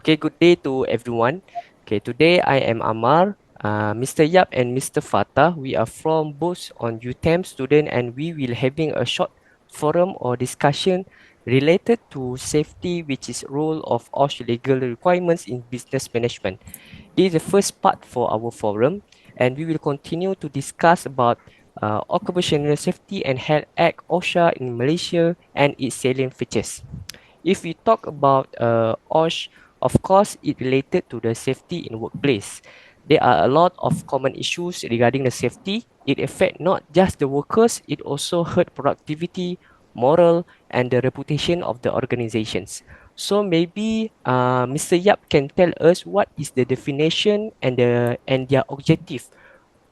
Okay, good day to everyone. Okay, today I am Amar, Mr. Yap and Mr. Fatah. We are from both on UTeM student and we will having a short forum or discussion related to safety, which is role of OSH legal requirements in business management. This is the first part for our forum, and we will continue to discuss about Occupational Safety and Health Act OSHA in Malaysia and its salient features. If we talk about OSH, of course, it related to the safety in workplace. There are a lot of common issues regarding the safety. It affect not just the workers, it also hurt productivity, moral, and the reputation of the organizations. So maybe Mr. Yap can tell us what is the definition and their objective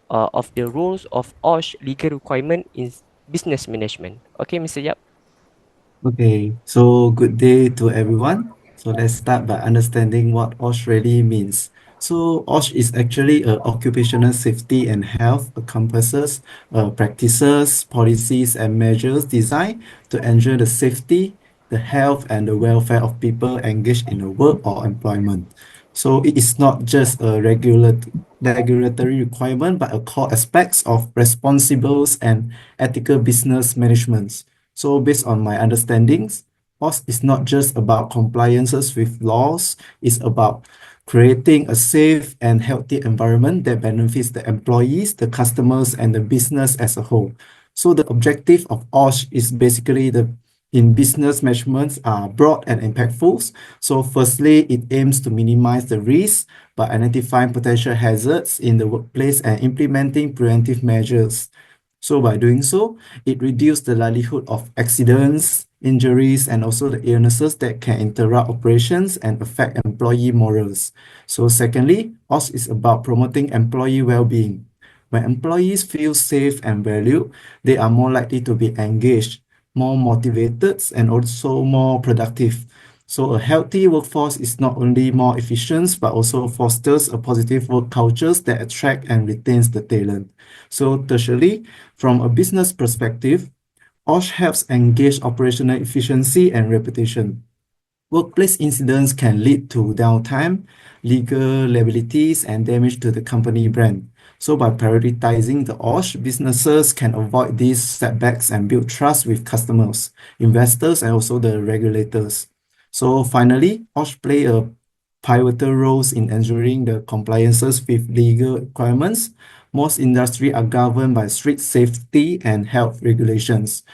of the rules of OSH legal requirement in business management. Okay, Mr. Yap. Okay, so good day to everyone. So let's start by understanding what OSH really means. So OSH is actually a occupational safety and health encompasses practices, policies, and measures designed to ensure the safety, the health, and the welfare of people engaged in a work or employment. So it is not just a regulatory requirement, but a core aspects of responsible and ethical business management. So based on my understandings, OS is not just about compliances with laws, it's about creating a safe and healthy environment that benefits the employees, the customers, and the business as a whole. So the objective of OSH is basically the in business measurements are broad and impactful. So firstly, it aims to minimize the risk by identifying potential hazards in the workplace and implementing preventive measures. So by doing so, it reduces the likelihood of accidents, injuries, and also the illnesses that can interrupt operations and affect employee morals. So secondly, OS is about promoting employee well-being. When employees feel safe and valued, they are more likely to be engaged, more motivated, and also more productive. So a healthy workforce is not only more efficient, but also fosters a positive work cultures that attract and retains the talent. So tertiary, from a business perspective, OSH helps engage operational efficiency and reputation. Workplace incidents can lead to downtime, legal liabilities, and damage to the company brand. So by prioritizing the OSH, businesses can avoid these setbacks and build trust with customers, investors, and also the regulators. So finally, OSH play a pivotal roles in ensuring the compliances with legal requirements. Most industries are governed by strict safety and health regulations.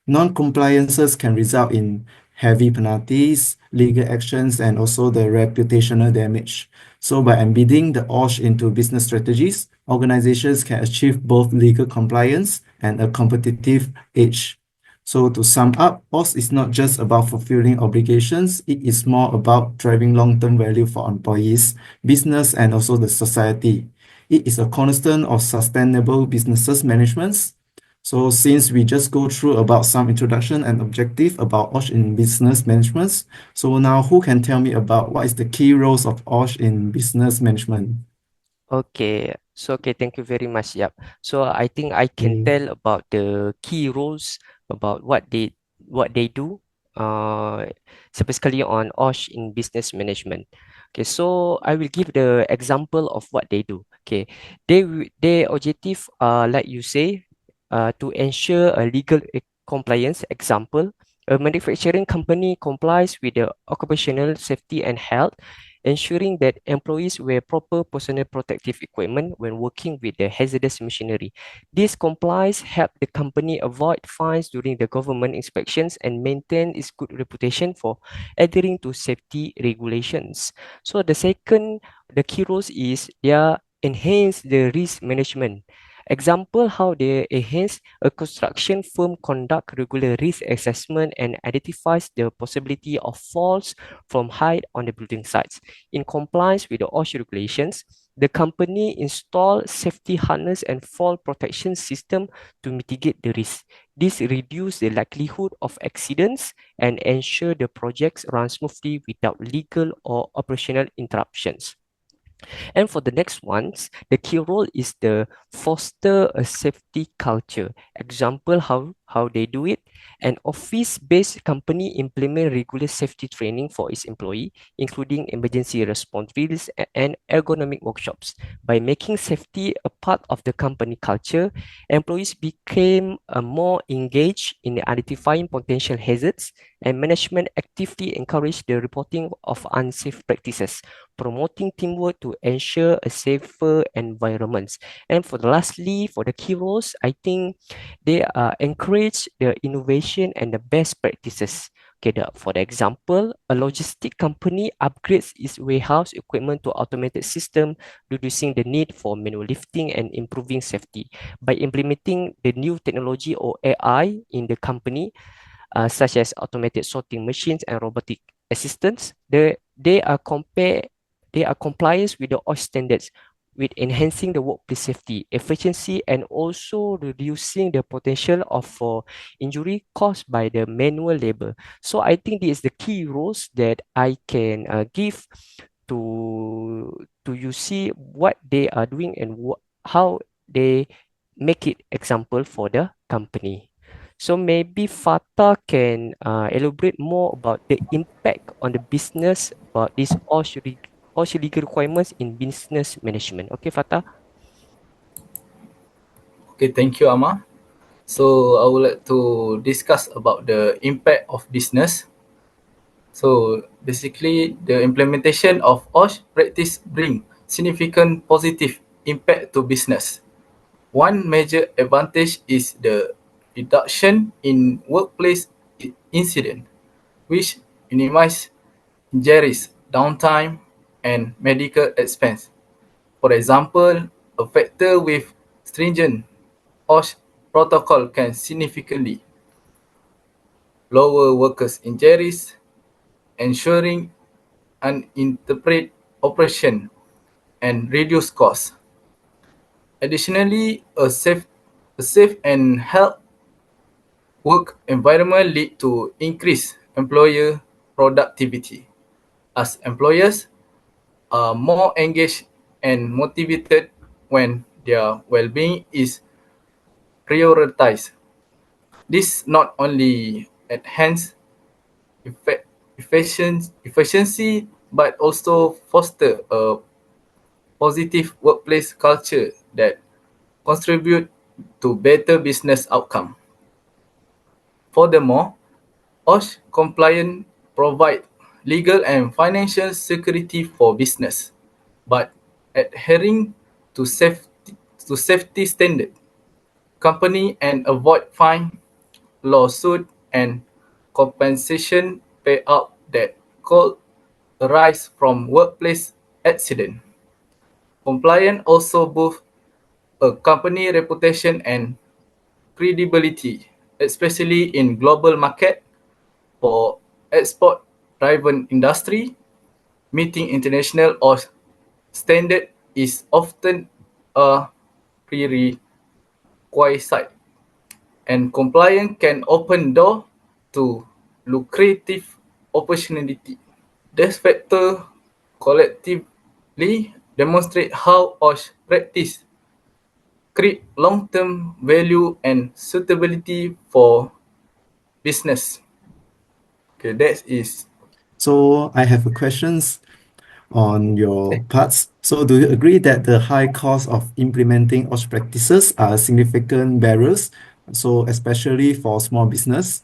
Non-compliances can result in heavy penalties, legal actions, and also the reputational damage. So by embedding the OSH into business strategies, organizations can achieve both legal compliance and a competitive edge. So to sum up, OSH is not just about fulfilling obligations, it is more about driving long-term value for employees, business, and also the society. It is a cornerstone of sustainable businesses management. So since we just go through about some introduction and objective about OSH in business management, so now who can tell me about what is the key roles of OSH in business management? Okay, thank you very much. Yep. So I think I can Okay. tell about the key roles about what they do, uh, specifically on OSH in business management. Okay, so I will give the example of what they do. Okay, their objective, like you say, to ensure a legal compliance. Example, a manufacturing company complies with the occupational safety and health, ensuring that employees wear proper personal protective equipment when working with the hazardous machinery. This compliance help the company avoid fines during the government inspections and maintain its good reputation for adhering to safety regulations. So the key roles is they are enhance the risk management. Example how they enhance a construction firm conduct regular risk assessment and identifies the possibility of falls from height on the building sites. In compliance with the OSHA regulations, the company install safety harness and fall protection system to mitigate the risk. This reduce the likelihood of accidents and ensure the projects run smoothly without legal or operational interruptions. And for the next ones, the key role is the foster a safety culture. Example, how they do it. An office-based company implement regular safety training for its employee, including emergency response drills and ergonomic workshops. By making safety a part of the company culture, employees became more engaged in identifying potential hazards, and management actively encouraged the reporting of unsafe practices, promoting teamwork to ensure a safer environment. And for the lastly, for the key roles, I think they encourage the innovation and the best practices. Okay, for the example, a logistic company upgrades its warehouse equipment to automated system, reducing the need for manual lifting and improving safety. By implementing the new technology or AI in the company, such as automated sorting machines and robotic assistants, they are compliance with the OSH standards, with enhancing the workplace safety, efficiency, and also reducing the potential of injury caused by the manual labor. So I think this is the key roles that I can give to you see what they are doing and how they make it example for the company. So maybe Fata can elaborate more about the impact on the business about this OSHA legal requirements in business management. Okay, Fata? Okay, thank you, Amma. So I would like to discuss about the impact of business. So basically, the implementation of OSH practice bring significant positive impact to business. One major advantage is the reduction in workplace incident, which minimize injuries, downtime, and medical expense. For example, a factor with stringent OSH protocol can significantly lower workers' injuries, ensuring uninterrupted operation and reduce costs. Additionally, a safe and health work environment lead to increased employer productivity, as employers are more engaged and motivated when their well-being is prioritized. This not only enhance efficiency but also foster a positive workplace culture that contribute to better business outcome. Furthermore, OSH compliance provide legal and financial security for business, but adhering to safety standard, company and avoid fine, lawsuit, and compensation payout that could arise from workplace accident. Compliance also boosts a company reputation and credibility, especially in global market for export-driven industry. Meeting international or standard is often a prerequisite, and compliance can open door to lucrative opportunity. These factors collectively demonstrate how OSH practice create long-term value and suitability for business. Okay, that is. So I have a questions on your parts. So do you agree that the high cost of implementing OSH practices are significant barriers, so especially for small business?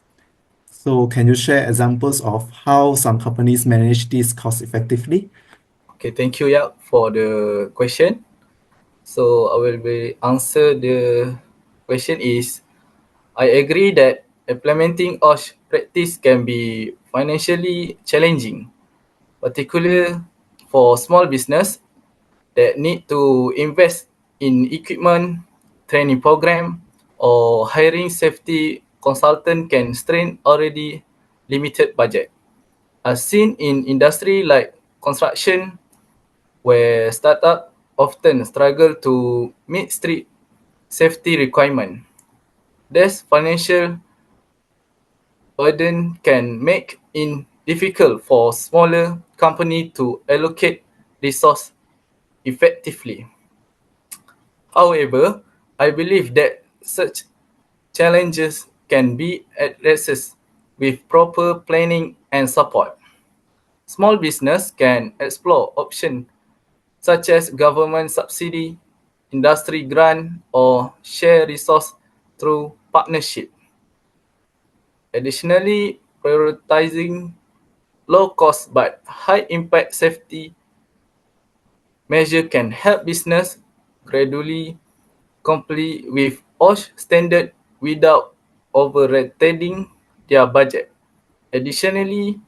So can you share examples of how some companies manage this cost effectively? Okay, thank you, yeah, for the question. So I will be answer the question is, I agree that implementing OSH practice can be financially challenging, particularly for small business that need to invest in equipment, training program, or hiring safety consultant can strain already limited budget. As seen in industry like construction, where startup often struggle to meet strict safety requirement. This financial burden can make it difficult for smaller company to allocate resource effectively. However, I believe that such challenges can be addressed with proper planning and support. Small business can explore options such as government subsidy, industry grant, or share resource through partnership. Additionally, prioritizing low cost but high impact safety measure can help business gradually comply with OSH standard without overriding their budget. Additionally,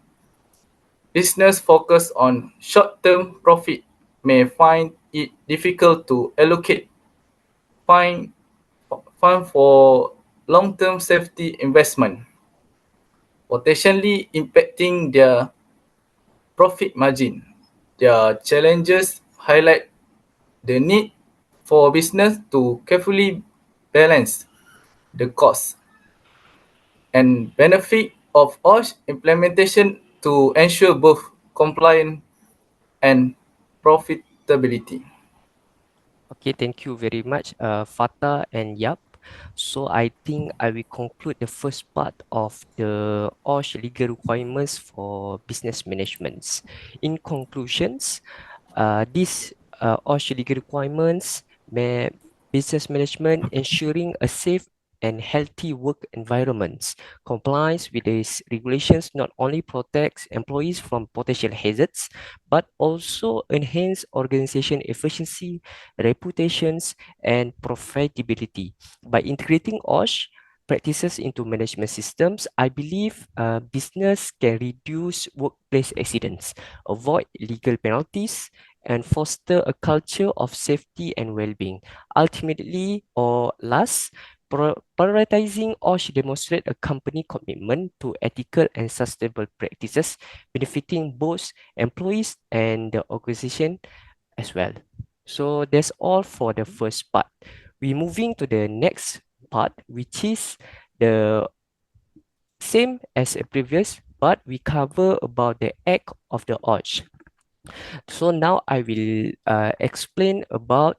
business focused on short-term profit may find it difficult to allocate fund for long-term safety investment, potentially impacting their profit margin. Their challenges highlight the need for business to carefully balance the cost and benefit of OSH implementation to ensure both compliance and profitability. Okay, thank you very much, Fatah and Yap. So I think I will conclude the first part of the OSH legal requirements for business managements. In conclusions, these OSH legal requirements may business management ensuring a safe and healthy work environments. Compliance with these regulations not only protects employees from potential hazards, but also enhance organization efficiency, reputations, and profitability. By integrating OSH practices into management systems, I believe business can reduce workplace accidents, avoid legal penalties, and foster a culture of safety and well-being. Ultimately, or last, prioritizing OSH demonstrate a company commitment to ethical and sustainable practices, benefiting both employees and the organization as well. So that's all for the first part. We're moving to the next part, which is the same as a previous, but we cover about the act of the OSH. So now I will explain about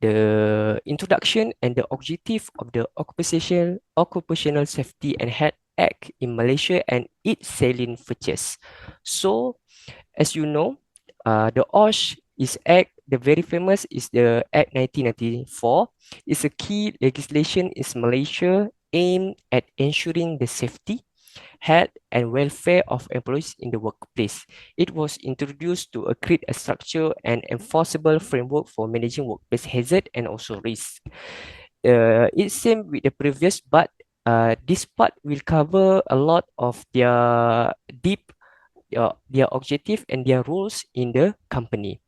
the introduction and the objective of the Occupational Safety and Health Act in Malaysia and its salient features. So, as you know, the OSH is Act, the very famous is the Act 1994. It's a key legislation in Malaysia aimed at ensuring the safety, health, and welfare of employees in the workplace. It was introduced to create a structure and enforceable framework for managing workplace hazard and also risk. It's same with the previous, but this part will cover a lot of their deep their objective and their roles in the company.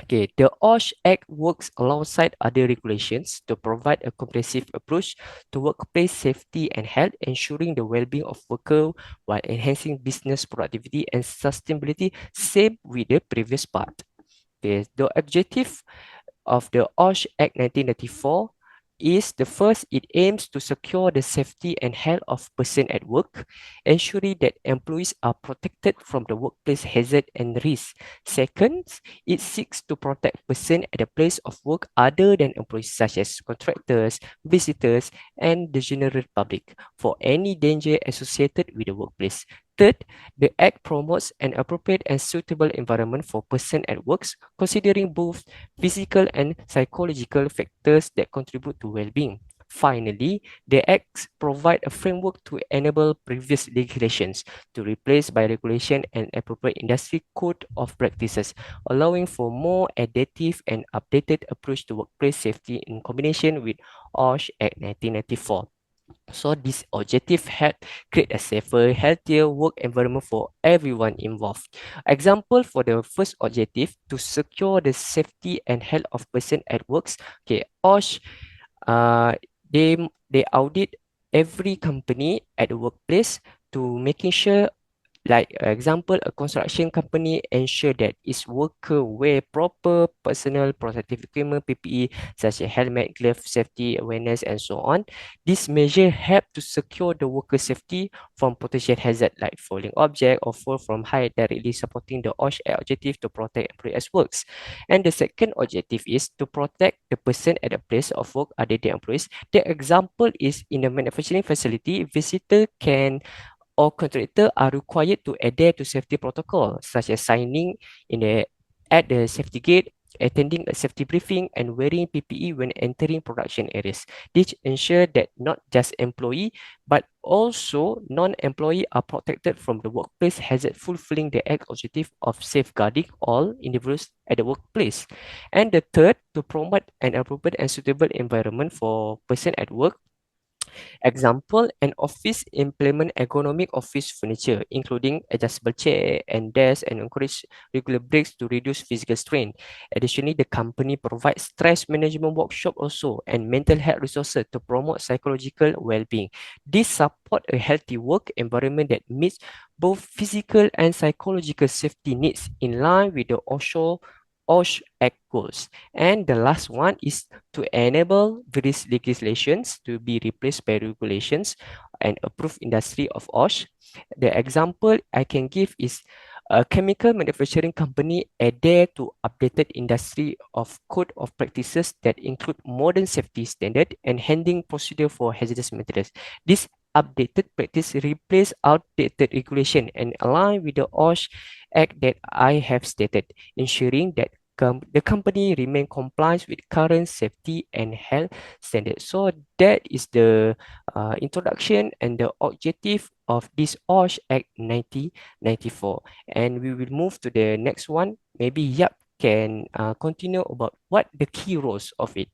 Okay, the OSH Act works alongside other regulations to provide a comprehensive approach to workplace safety and health, ensuring the well-being of workers while enhancing business productivity and sustainability, same with the previous part. Okay, the objective of the OSH Act 1994 is the first, it aims to secure the safety and health of person at work, ensuring that employees are protected from the workplace hazard and risk. Second, it seeks to protect person at the place of work other than employees such as contractors, visitors, and the general public for any danger associated with the workplace. Third, the Act promotes an appropriate and suitable environment for person at works, considering both physical and psychological factors that contribute to well-being. Finally, the acts provide a framework to enable previous regulations to replace by regulation and appropriate industry code of practices, allowing for more adaptive and updated approach to workplace safety in combination with OSH Act 1994. So this objective help create a safer, healthier work environment for everyone involved. Example for the first objective to secure the safety and health of person at works. Okay, OSH, uh, they audit every company at the workplace to making sure Like example, a construction company ensure that its worker wear proper personal protective equipment (PPE) such as helmet, glove, safety awareness, and so on. This measure help to secure the worker safety from potential hazard like falling object or fall from height, directly supporting the OSHA objective to protect employees' works. And the second objective is to protect the person at the place of work other than employees. The example is in a manufacturing facility, visitor can or contractor are required to adhere to safety protocol such as signing in the at the safety gate, attending a safety briefing, and wearing PPE when entering production areas. This ensure that not just employee but also non-employee are protected from the workplace hazard, fulfilling the act objective of safeguarding all individuals at the workplace. And the third, to promote an appropriate and suitable environment for person at work. Example, an office implement ergonomic office furniture, including adjustable chair and desk, and encourage regular breaks to reduce physical strain. Additionally, the company provides stress management workshop also and mental health resources to promote psychological well-being. This support a healthy work environment that meets both physical and psychological safety needs in line with the OSHA Act goals. And the last one is to enable various legislations to be replaced by regulations and approved industry of OSH. The example I can give is a chemical manufacturing company adhere to updated industry of code of practices that include modern safety standard and handling procedure for hazardous materials. This updated practice replace outdated regulation and align with the OSH Act that I have stated, ensuring that the company remain compliant with current safety and health standards. So that is the introduction and the objective of this OSH Act 1994. And we will move to the next one. Maybe Yap can continue about what the key roles of it.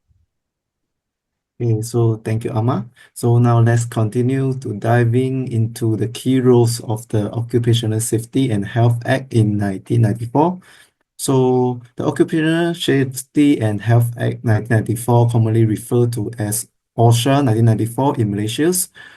Okay, so thank you, Amma. So now let's continue to diving into the key roles of the Occupational Safety and Health Act in 1994. So the Occupational Safety and Health Act 1994, commonly referred to as OSHA 1994 in Malaysia.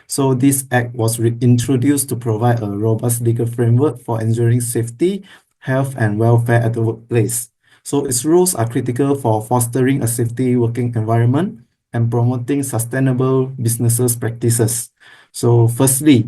So this act was introduced to provide a robust legal framework for ensuring safety, health, and welfare at the workplace. So its rules are critical for fostering a safety working environment and promoting sustainable businesses practices. So firstly,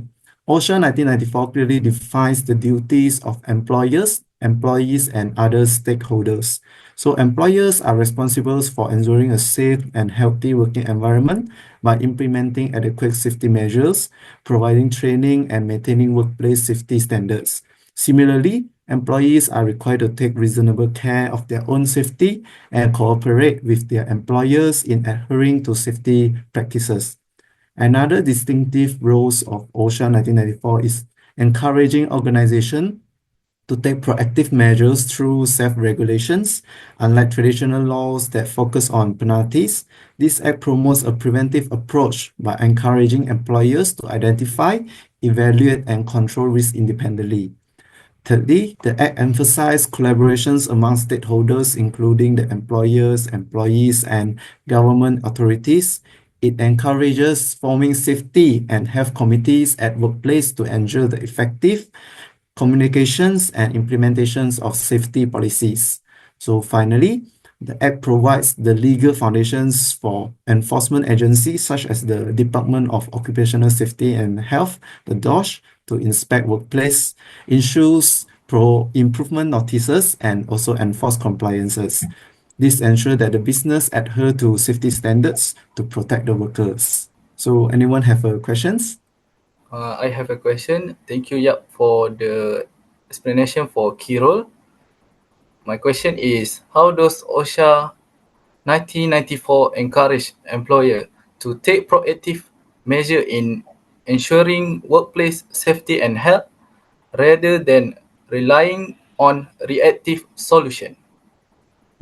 OSHA 1994 clearly defines the duties of employers, employees, and other stakeholders. So employers are responsible for ensuring a safe and healthy working environment by implementing adequate safety measures, providing training, and maintaining workplace safety standards. Similarly, employees are required to take reasonable care of their own safety and cooperate with their employers in adhering to safety practices. Another distinctive roles of OSHA 1994 is encouraging organizations to take proactive measures through self-regulations. Unlike traditional laws that focus on penalties, this act promotes a preventive approach by encouraging employers to identify, evaluate, and control risk independently. Thirdly, the Act emphasized collaborations among stakeholders, including the employers, employees, and government authorities. It encourages forming safety and health committees at workplace to ensure the effective communications and implementations of safety policies. So finally, the Act provides the legal foundations for enforcement agencies such as the Department of Occupational Safety and Health, the DOSH, to inspect workplace, issues improvement notices, and also enforce compliances. This ensures that the business adhere to safety standards to protect the workers. So anyone have questions? I have a question. Thank you, Yap, for the explanation for key role. My question is, how does OSHA 1994 encourage employer to take proactive measure in ensuring workplace safety and health rather than relying on reactive solution?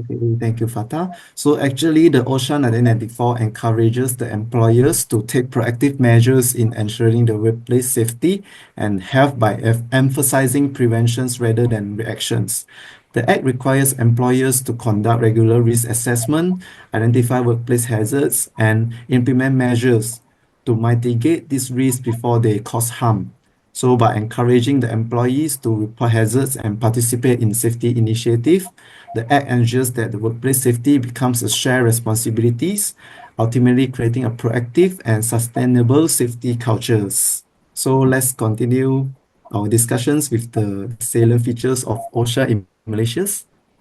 Okay, thank you, Fatah. So actually, the OSHA 1994 encourages the employers to take proactive measures in ensuring the workplace safety and health by emphasizing preventions rather than reactions. The Act requires employers to conduct regular risk assessment, identify workplace hazards, and implement measures to mitigate these risks before they cause harm. So by encouraging the employees to report hazards and participate in safety initiative, the act ensures that the workplace safety becomes a shared responsibilities, ultimately creating a proactive and sustainable safety cultures. So let's continue our discussions with the salient features of OSHA in Malaysia.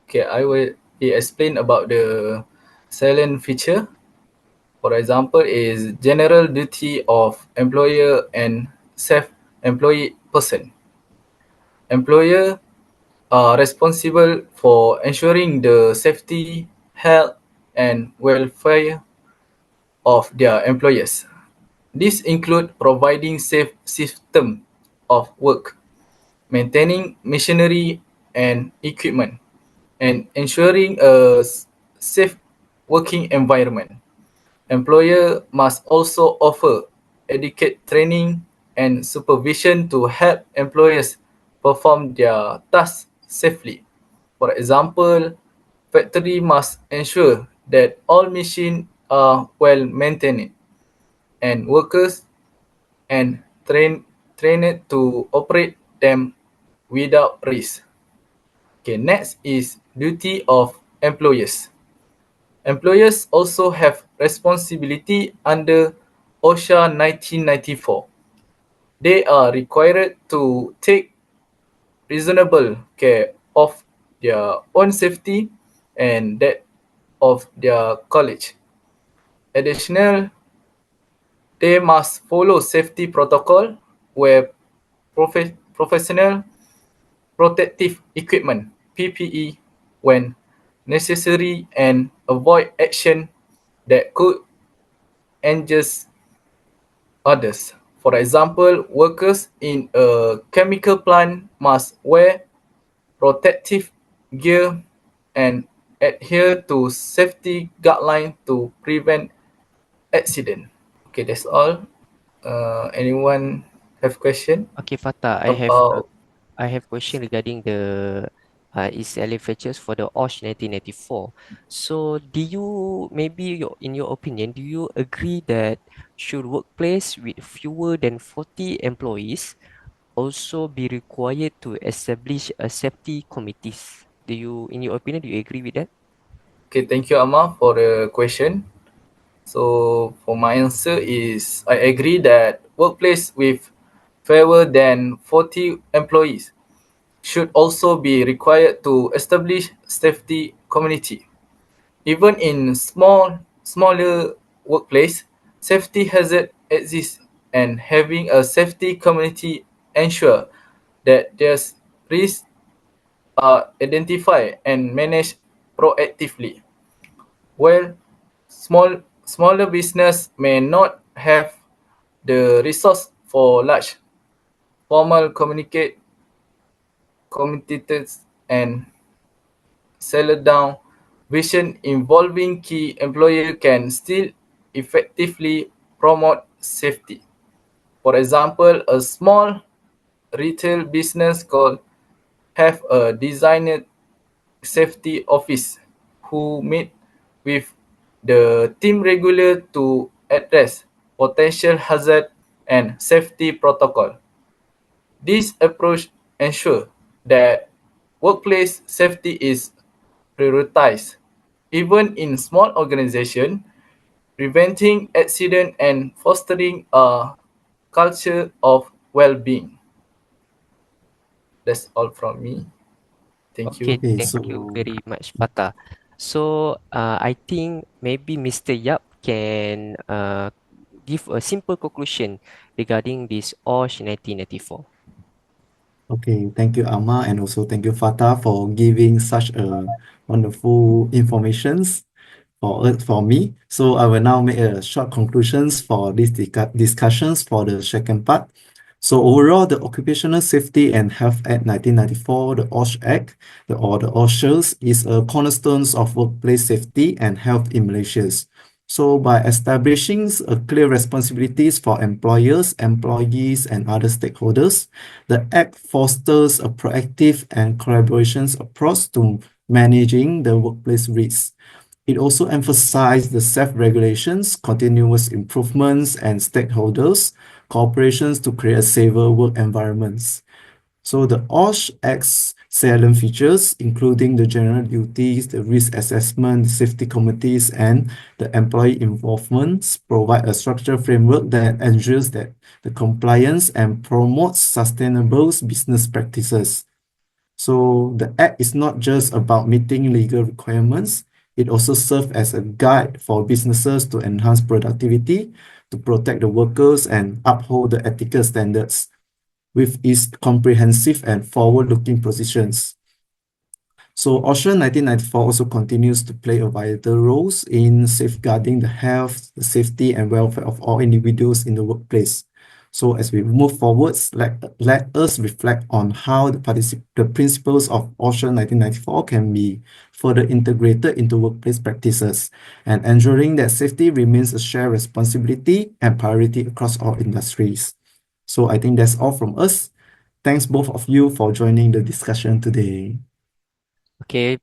Okay, I will explain about the salient feature. For example, is general duty of employer and self-employed person. Employer are responsible for ensuring the safety, health, and welfare of their employees. This include providing safe system of work, maintaining machinery and equipment, and ensuring a safe working environment. Employer must also offer adequate training and supervision to help employees perform their tasks safely. For example, factory must ensure that all machines are well maintained and workers and trained to operate them without risk. Okay, next is duty of employers. Employers also have responsibility under OSHA 1994. They are required to take reasonable care of their own safety and that of their college. Additional, they must follow safety protocol where professional protective equipment (PPE) when necessary and avoid action that could injure others. For example, workers in a chemical plant must wear protective gear and adhere to safety guidelines to prevent accident. Okay, that's all. Anyone have question Okay, Fatah, about? I have question regarding the its early features for the OSH 1994. So, in your opinion, do you agree that should workplace with fewer than 40 employees also be required to establish a safety committees? In your opinion, do you agree with that? Okay, thank you, Amma, for the question. So for my answer is I agree that workplace with fewer than 40 employees should also be required to establish safety community. Even in smaller workplace, safety hazard exists and having a safety community ensure that there's risks are identified and managed proactively. While smaller business may not have the resource for large formal communicate communities and settle down vision involving key employer can still effectively promote safety. For example, a small retail business could have a designated safety office who meet with the team regular to address potential hazard and safety protocol. This approach ensures that workplace safety is prioritized. Even in small organizations, preventing accident and fostering a culture of well-being. That's all from me. Thank Okay, you. Okay, thank you so very much, Fatah. So, I think maybe Mr. Yap can give a simple conclusion regarding this OSH 1994. okay, thank you, Amma, and also thank you, Fatah, for giving such a wonderful informations for me. So I will now make a short conclusions for these discussions for the second part. So overall, the Occupational Safety and Health Act 1994, the OSH Act, or the OSHAs, is a cornerstone of workplace safety and health in Malaysia. So by establishing a clear responsibilities for employers, employees, and other stakeholders, the Act fosters a proactive and collaborations approach to managing the workplace risks. It also emphasized the self-regulations, continuous improvements, and stakeholders corporations to create safer work environments. So the OSH acts salient features, including the general duties, the risk assessment, safety committees, and the employee involvements, provide a structured framework that ensures that the compliance and promotes sustainable business practices. So the Act is not just about meeting legal requirements, it also serves as a guide for businesses to enhance productivity, to protect the workers, and uphold the ethical standards with its comprehensive and forward-looking positions. So OSHA 1994 also continues to play a vital role in safeguarding the health, the safety, and welfare of all individuals in the workplace. So as we move forwards, let us reflect on how the principles of OSHA 1994 can be further integrated into workplace practices and ensuring that safety remains a shared responsibility and priority across all industries. So I think that's all from us. Thanks both of you for joining the discussion today. Okay,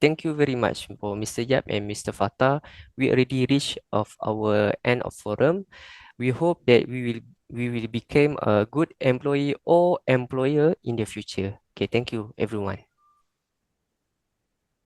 thank you very much for Mr. Yap and Mr. Fatah. We already reached of our end of forum. We hope that we will become a good employee or employer in the future. Okay, thank you everyone.